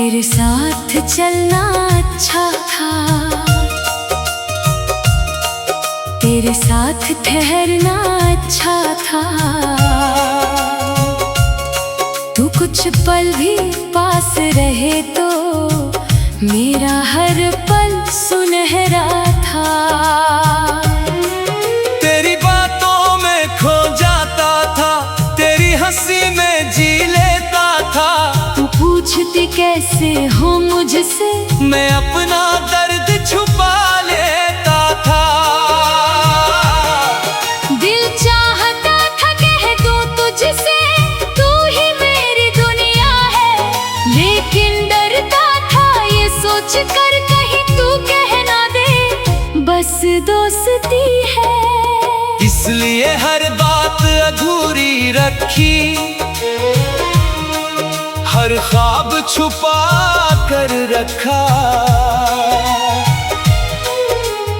तेरे साथ चलना अच्छा था, तेरे साथ ठहरना अच्छा था। तू कुछ पल भी पास रहे तो मेरा हर पल सुनहरा था। तेरी बातों में खो जाता था, तेरी हंसी में जी लेता था। तू पूछती कैसे हो मुझसे, मैं अपना दर्द छुपा लेता था। दिल चाहता था कह दूं तुझसे, तू ही मेरी दुनिया है। लेकिन डरता था ये सोच कर कहीं तू कह ना दे बस दोस्ती है। इसलिए हर बात अधूरी रखी, हर ख्वाब छुपा कर रखा।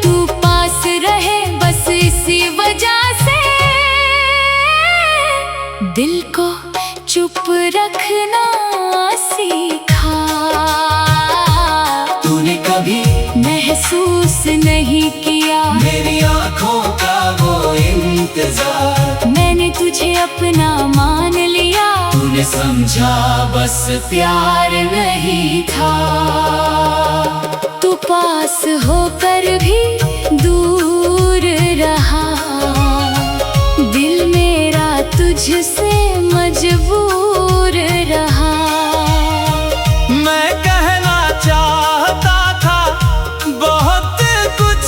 तू पास रहे बस इसी वजह से दिल को चुप रखना सीखा। तूने कभी महसूस नहीं किया मेरी आंखों का वो इंतजार, मैंने तुझे अपना मान लिया। तूने समझा बस प्यार नहीं था। तू पास होकर भी दूर रहा, दिल मेरा तुझसे मजबूर रहा। मैं कहना चाहता था बहुत कुछ,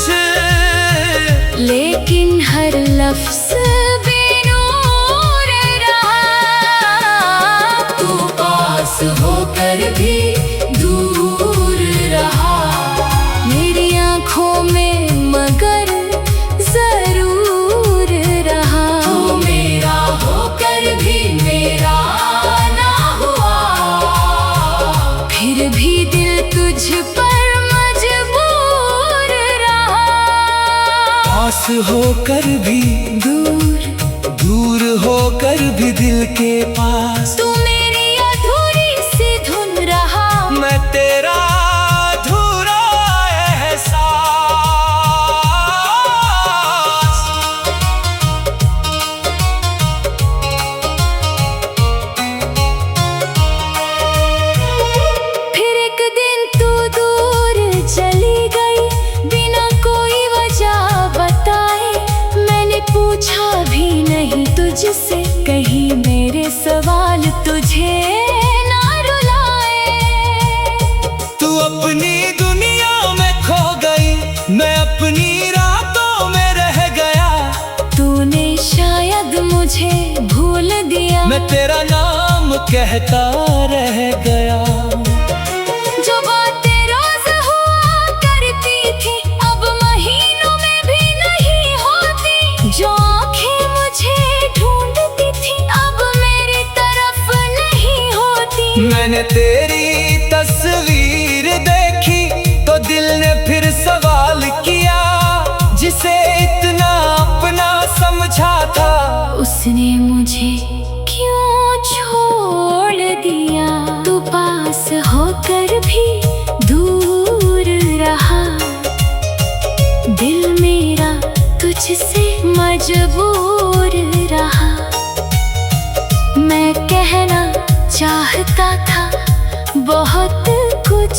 लेकिन हर लफ्ज़ बेनूर रहा। तू पास होकर भी दूर रहा, मेरी आँखों में मगर जरूर रहा। तू मेरा होकर भी मेरा ना हुआ, फिर भी दिल तुझ पर मजबूर रहा। पास होकर भी दूर दूर होकर भी दिल के पास, तू मेरी अधूरी सी धुन रहा। मैं तेरा अधूरा एहसास। फिर एक दिन तू दूर चली गई बिना कोई वजह बताए। मैंने पूछा भी नहीं तुझसे, कहीं मेरे सवाल तुझे ना रुलाए। तू अपनी दुनिया में खो गई, मैं अपनी रातों में रह गया। तूने शायद मुझे भूल दिया, मैं तेरा नाम कहता रह गया। जो बातें रोज हुआ करती थी अब महीनों में भी नहीं होती। जो आँखें मुझे ढूंढती थी अब मेरी तरफ नहीं होती। मैंने तेरी तस्वीर देखी तो दिल ने फिर सवाल किया, जिसे इतना अपना समझा था उसने मुझे क्यों छोड़ दिया। तू पास होकर भी दूर रहा, दिल मेरा तुझसे मजबूर रहा। मैं कहना चाहता था बहुत कुछ,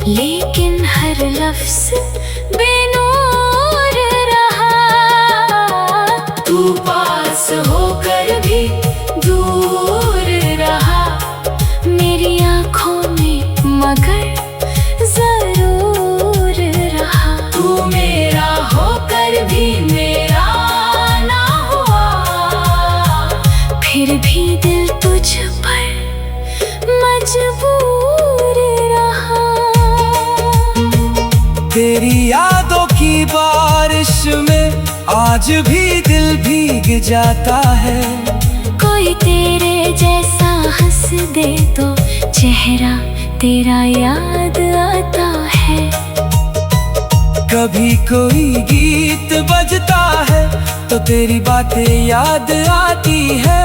लेकिन हर लफ्ज़ बेनूर रहा। तू पास होकर भी दूर रहा, मेरी आँखों में मगर जरूर रहा। तू मेरा होकर भी मेरा ना हुआ, फिर भी दिल तुझ पर मजबूर रहा। तेरी यादों की बारिश में आज भी दिल भीग जाता है। कोई तेरे जैसा हंस दे तो चेहरा तेरा याद आता है। कभी कोई गीत बजता है तो तेरी बातें याद आती है।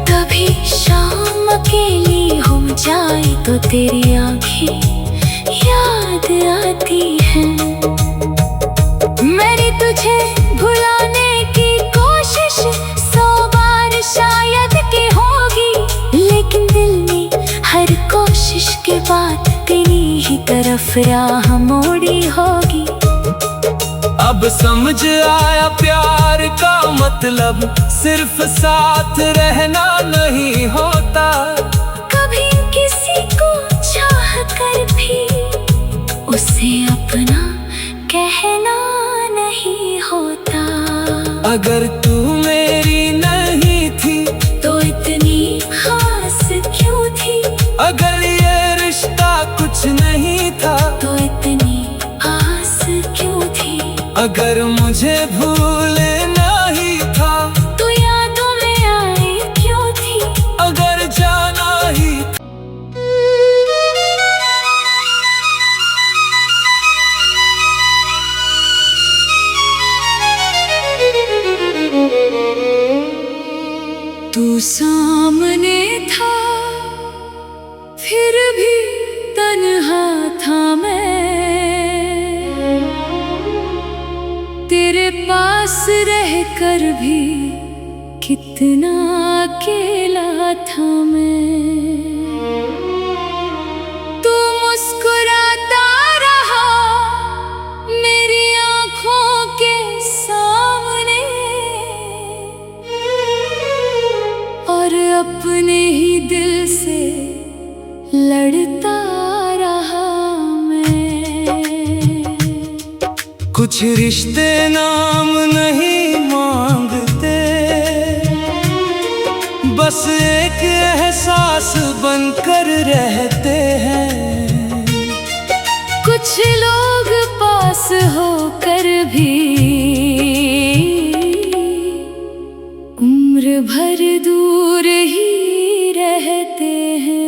कभी शाम अकेली हो जाए तो तेरी आंखें याद आती हैं। मैंने तुझे भुलाने की कोशिश 100 बार शायद की होगी, लेकिन दिल ने हर कोशिश के बाद तेरी ही तरफ राह मोड़ी होगी। अब समझ आया प्यार का मतलब सिर्फ साथ रहना नहीं होता। कभी किसी को चाह कर भी उसे अपना कहना नहीं होता। अगर तू मेरी नहीं थी तो इतनी खास क्यों थी? अगर ये रिश्ता कुछ नहीं था तो इतनी आस क्यों थी? अगर मुझे भूलना ही था तो यादों में आई क्यों थी? अगर जाना ही तू सामने था फिर भी तन्हा था मैं, तेरे पास रहकर भी कितना अकेला था मैं। तू मुस्कुराता रहा मेरी आंखों के सामने, और अपने ही दिल से लड़ता रहा मैं। कुछ रिश्ते नाम नहीं मांगते, बस एक एहसास बनकर रहते हैं। कुछ लोग पास होकर भी उम्र भर दूर ही रहते हैं।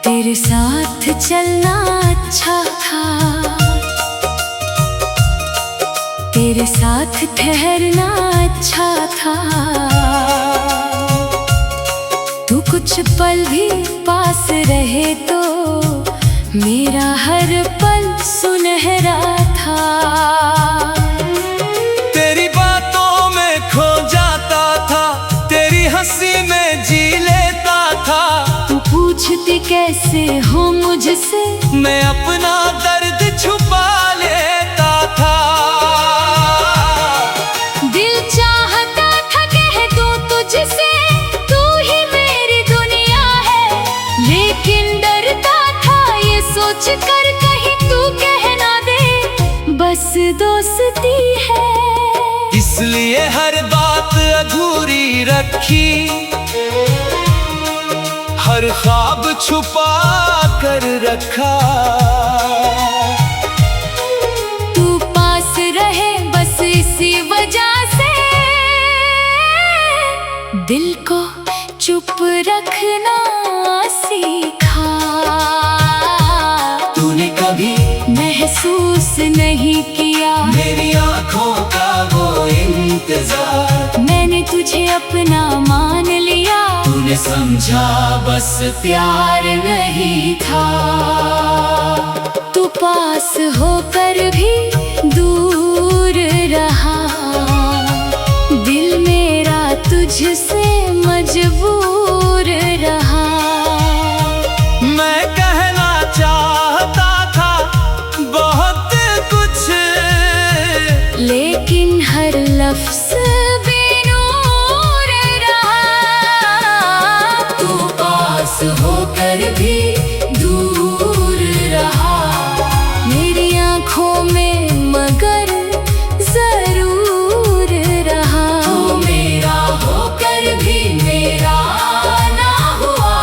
तेरे साथ चलना अच्छा था, तेरे साथ ठहरना अच्छा था। तू कुछ पल भी पास रहे तो मेरा हर पल सुनहरा था। तेरी बातों में खो जाता था, तेरी हंसी में जी लेता था। तू पूछती कैसे हो मुझसे, मैं अपना दर्द छुपा लेता था। दिल चाहता था कह दूं तुझसे तू ही मेरी दुनिया है, लेकिन डरता था ये सोच कर कहीं तू कह ना दे बस दोस्ती है। इसलिए हर बात अधूरी रखी, हर ख्वाब छुपा कर रखा। तू पास रहे बस इसी वजह से दिल को चुप रखना सीखा। तूने कभी महसूस नहीं किया मेरी आंखों का वो इंतजार, मैंने तुझे अपना मान लिया। तूने समझा बस प्यार नहीं था। तू पास होकर भी दूर रहा, दिल मेरा तुझसे मजबूर रहा। मैं कहना चाहता था बहुत कुछ, लेकिन हर लफ्ज़ बेनूर रहा। तू पास होकर भी दूर रहा मेरी आँखों में, मगर जरूर रहा। तू मेरा होकर भी मेरा ना हुआ,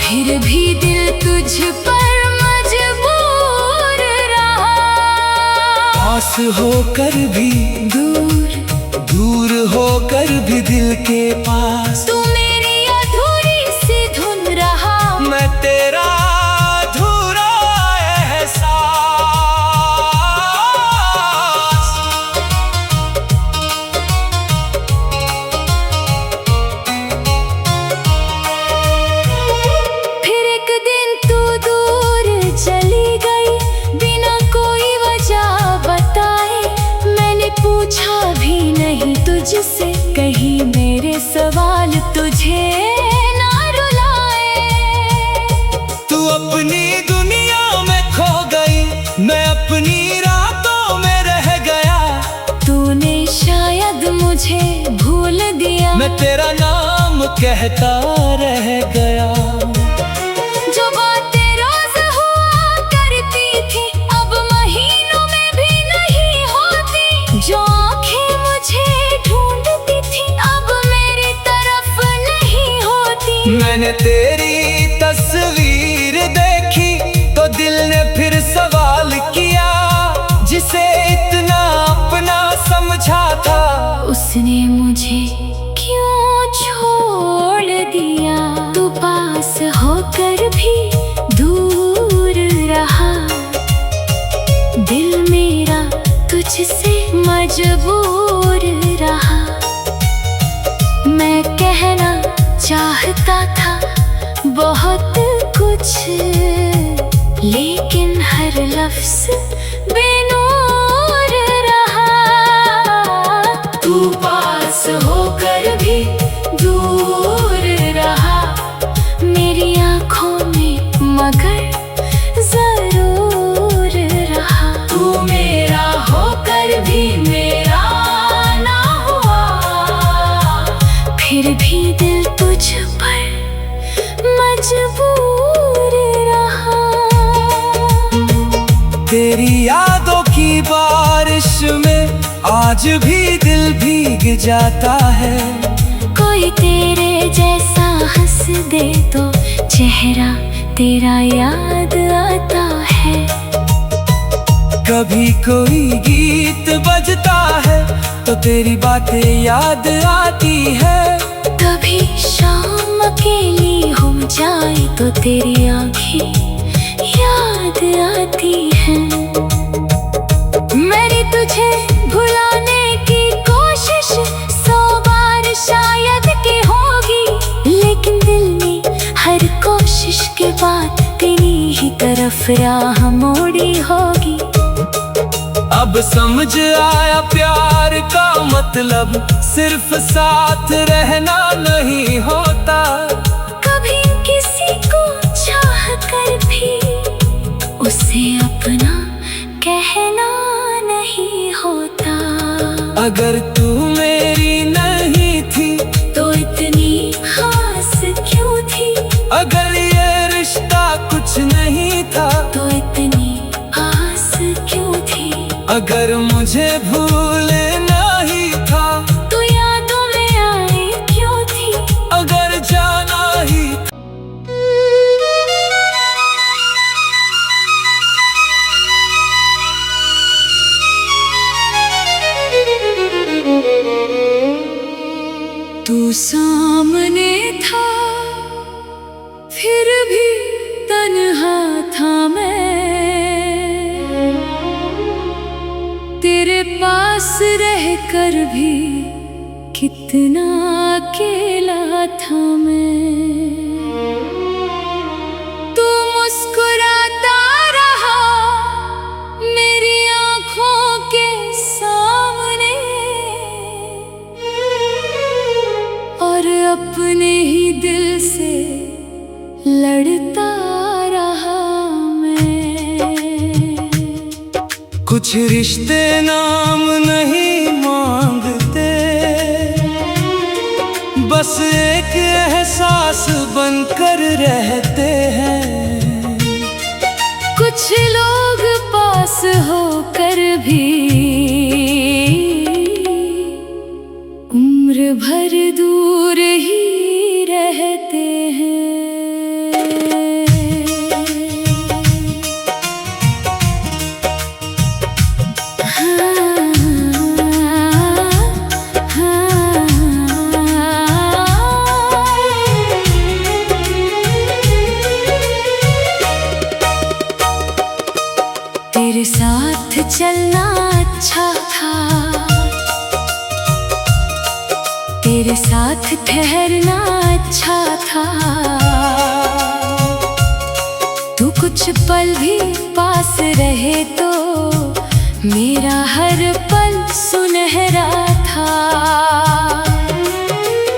फिर भी दिल तुझ पर मजबूर रहा। पास होकर भी दूर दूर होकर भी दिल के पास। तू मेरी अधूरी सी धुन रहा, मैं तेरा अधूरा एहसास। फिर एक दिन तू दूर चली गई बिना कोई वजह बताए। मैंने पूछा भी नहीं तुझसे, कहीं मेरे सवाल तुझे ना रुलाए। तू अपनी दुनिया में खो गई, मैं अपनी रातों में रह गया। तूने शायद मुझे भूल दिया, मैं तेरा नाम कहता रह गया। जो बातें रोज हुआ करती थी अब महीनों में भी नहीं होती। जो आंखें मुझे ढूंढती थी अब मेरी तरफ नहीं होती। मैंने तेरी तस्वीर देखी तो दिल ने फिर सवाल किया, जिसे इतना अपना समझा था उसने मुझे क्यों छोड़ दिया। तू पास होकर भी दूर रहा, दिल मेरा तुझसे मजबूर रहा। मैं कहना चाहता था बहुत कुछ, लेकिन हर लफ्ज बेनूर रहा। तू पास होकर भी दूर रहा, मेरी आँखों में मगर जरूर रहा। तू मेरा होकर भी मेरा ना हुआ, फिर भी दिल तुझ पर मजबूर रहा। तेरी यादों की बारिश में आज भी दिल भीग जाता है। कोई तेरे जैसा हंस दे तो चेहरा तेरा याद आता है। कभी कोई गीत बजता है तो तेरी बातें याद आती है। कभी शाम अकेली हो जाए तो तेरी आंखें याद आती हैं। मेरी तुझे भुलाने की कोशिश 100 बार शायद की होगी, लेकिन दिल ने हर कोशिश के बाद तेरी ही तरफ राह मोड़ी होगी। अब समझ आया प्यार का मतलब सिर्फ साथ रहना नहीं होता। कभी किसी को चाह कर भी उसे अपना कहना नहीं होता। अगर तू मेरी नहीं थी तो इतनी खास क्यों थी? अगर ये रिश्ता कुछ नहीं था तो इतनी आस क्यों थी? अगर मुझे भूलना ही था तो यादों में आई क्यों थी? अगर जाना ही तू सामने था फिर भी तन्हा था मैं। तेरे पास रहकर भी कितना अकेला था मैं। तू मुस्कुराता रहा मेरी आँखों के सामने, और अपने ही दिल से लड़ता रहा मैं। कुछ रिश्ते नाम नहीं मांगते, बस एक एहसास बनकर रहते हैं। कुछ लोग पास होकर भी उम्र भर दूर ही रहते हैं। हाँ, हाँ, हाँ। तेरे साथ ठहरना अच्छा था। तू कुछ पल भी पास रहे तो मेरा हर पल सुनहरा था।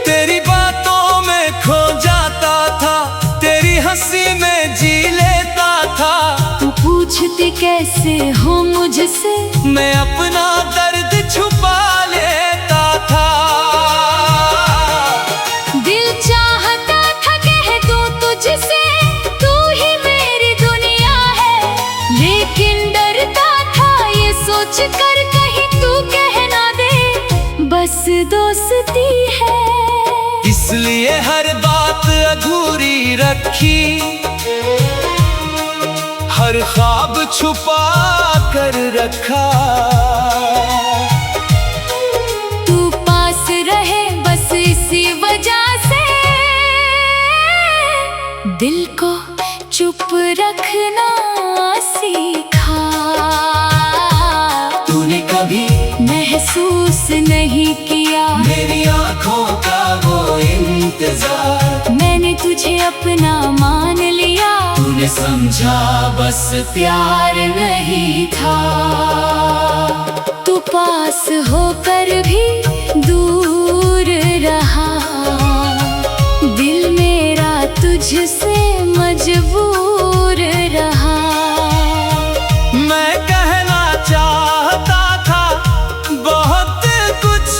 तेरी बातों में खो जाता था, तेरी हंसी में जी लेता था। तू पूछती कैसे हो मुझसे, मैं अपना दर्द छुपा लेता था। दिल चाहता था कह दूं तुझसे, तू ही मेरी दुनिया है। लेकिन डरता था ये सोच कर कहीं तू कह ना दे बस दोस्ती है। इसलिए हर बात अधूरी रखी, हर ख्वाब छुपा कर रखा। तू पास रहे बस इसी वजह से दिल को चुप रखना सीखा। तूने कभी महसूस नहीं किया मेरी आंखों का वो इंतजार, मैंने तुझे अपना मान लिया। तूने समझा बस प्यार नहीं था। तू पास होकर भी दूर रहा, दिल मेरा तुझसे मजबूर रहा। मैं कहना चाहता था बहुत कुछ,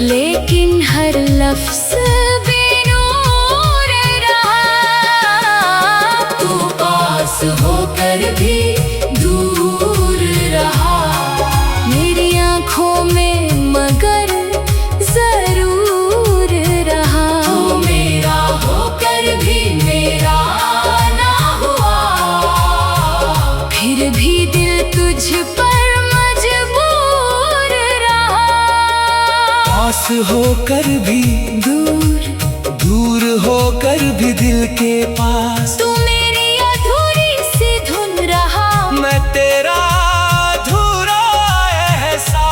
लेकिन हर लफ्ज बेनूर रहा। तू पास होकर भी दूर रहा, मेरी आँखों में मगर जरूर रहा। तू मेरा होकर भी मेरा ना हुआ, फिर भी दिल तुझ पर मजबूर रहा। पास होकर भी दूर दूर होकर भी दिल के पास, तू मेरी अधूरी सी धुन रहा। मैं तेरा अधूरा एहसास।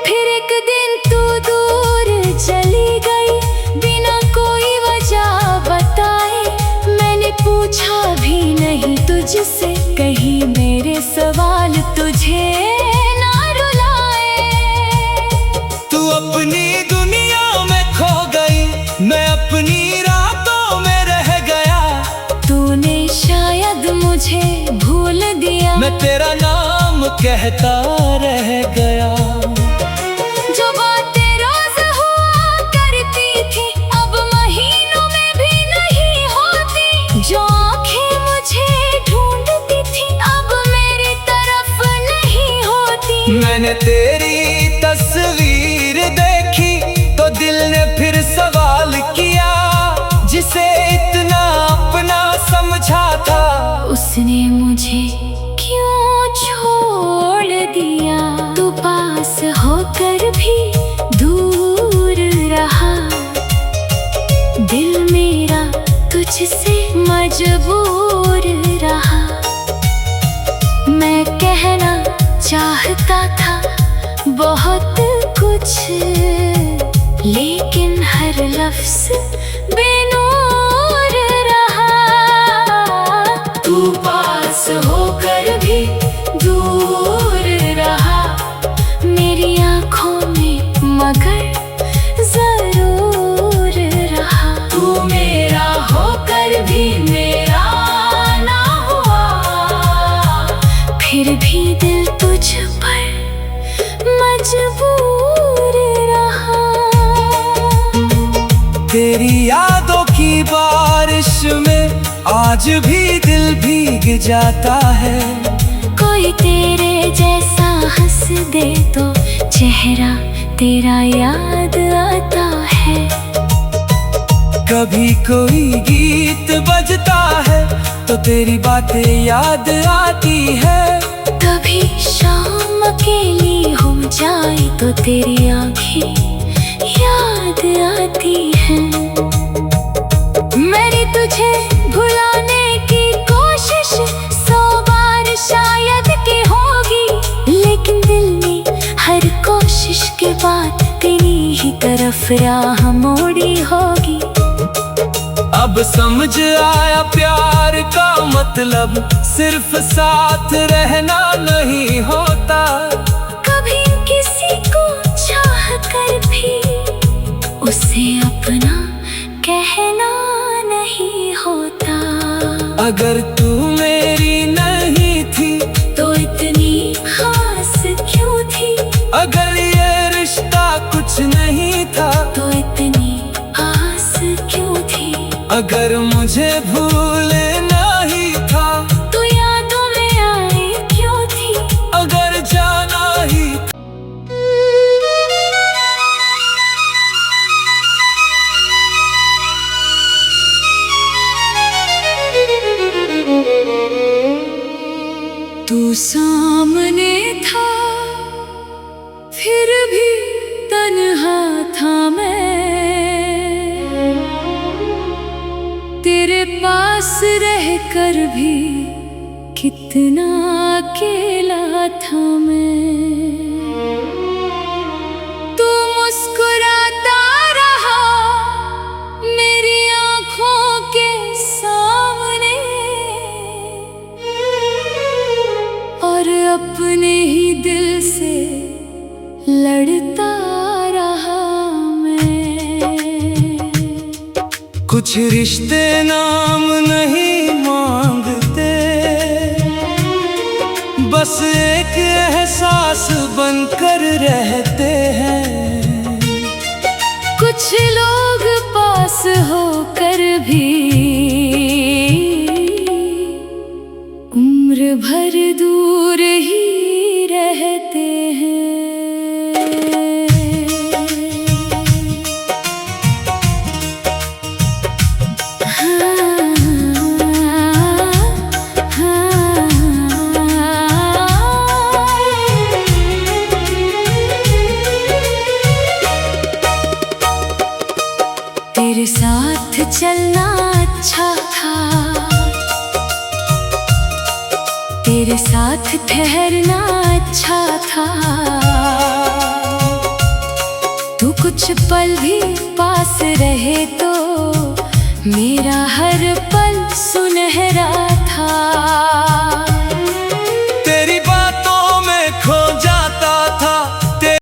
फिर एक दिन तू दूर चली गई बिना कोई वजह बताए। मैंने पूछा भी नहीं तुझसे, कहीं मेरे सवाल तुझे ना रुलाए। तू अपनी दुनिया में खो गई, मैं अपनी रातों में रह गया। तूने शायद मुझे भूल दिया, मैं तेरा नाम कहता रह गया। जो बातें रोज हुआ करती थी अब महीनों में भी नहीं होती। जो आंखें मुझे ढूंढती थी अब मेरी तरफ नहीं होती। मैंने तेरी तस्वीर देखी तो दिल ने फिर सवाल किया, जिसे इतना अपना समझा था उसने मुझे क्यों छोड़ दिया। तू पास होकर भी दूर रहा, दिल मेरा तुझसे मजबूर रहा। मैं कहना चाहता था बहुत कुछ, लेकिन हर लफ्ज बेनूर रहा। तू पास होकर भी दूर रहा, मेरी आँखों में मगर जरूर रहा। तू मेरा होकर भी मेरा ना हुआ, फिर भी दिल तुझ पर मजबूर रहा। तेरी यादों की बारिश में आज भी दिल भीग जाता है। कोई तेरे जैसा हंस दे तो चेहरा तेरा याद आता है। कभी कोई गीत बजता है तो तेरी बातें याद आती है। कभी शाम अकेली हो जाए तो तेरी आंखें याद आती हैं। मेरी तुझे सिर्फ राह मोड़ी होगी। अब समझ आया प्यार का मतलब सिर्फ साथ रहना नहीं होता। कभी किसी को चाह कर भी उसे अपना कहना नहीं होता। अगर तू मेरी नहीं थी तो इतनी खास क्यों थी? अगर ये रिश्ता कुछ नहीं था तो इतनी आस क्यों थी? अगर मुझे भूलना ही था तो यादों में आई क्यों थी? अगर जाना ही तू सामने था फिर भी तन्हा था मैं, तेरे पास रहकर भी कितना अकेला था मैं। तू मुस्कुराता रहा मेरी आँखों के सामने और अपने ही दिल से लड़ता रहा मैं। कुछ रिश्ते नाम नहीं मांगते, बस एक एहसास बनकर रहते हैं। कुछ लोग पास होकर भी उम्र भर दूर ही रहते हैं। तेरे साथ चलना अच्छा था, तेरे साथ ठहरना अच्छा था। तू कुछ पल भी पास रहे तो मेरा हर पल सुनहरा था।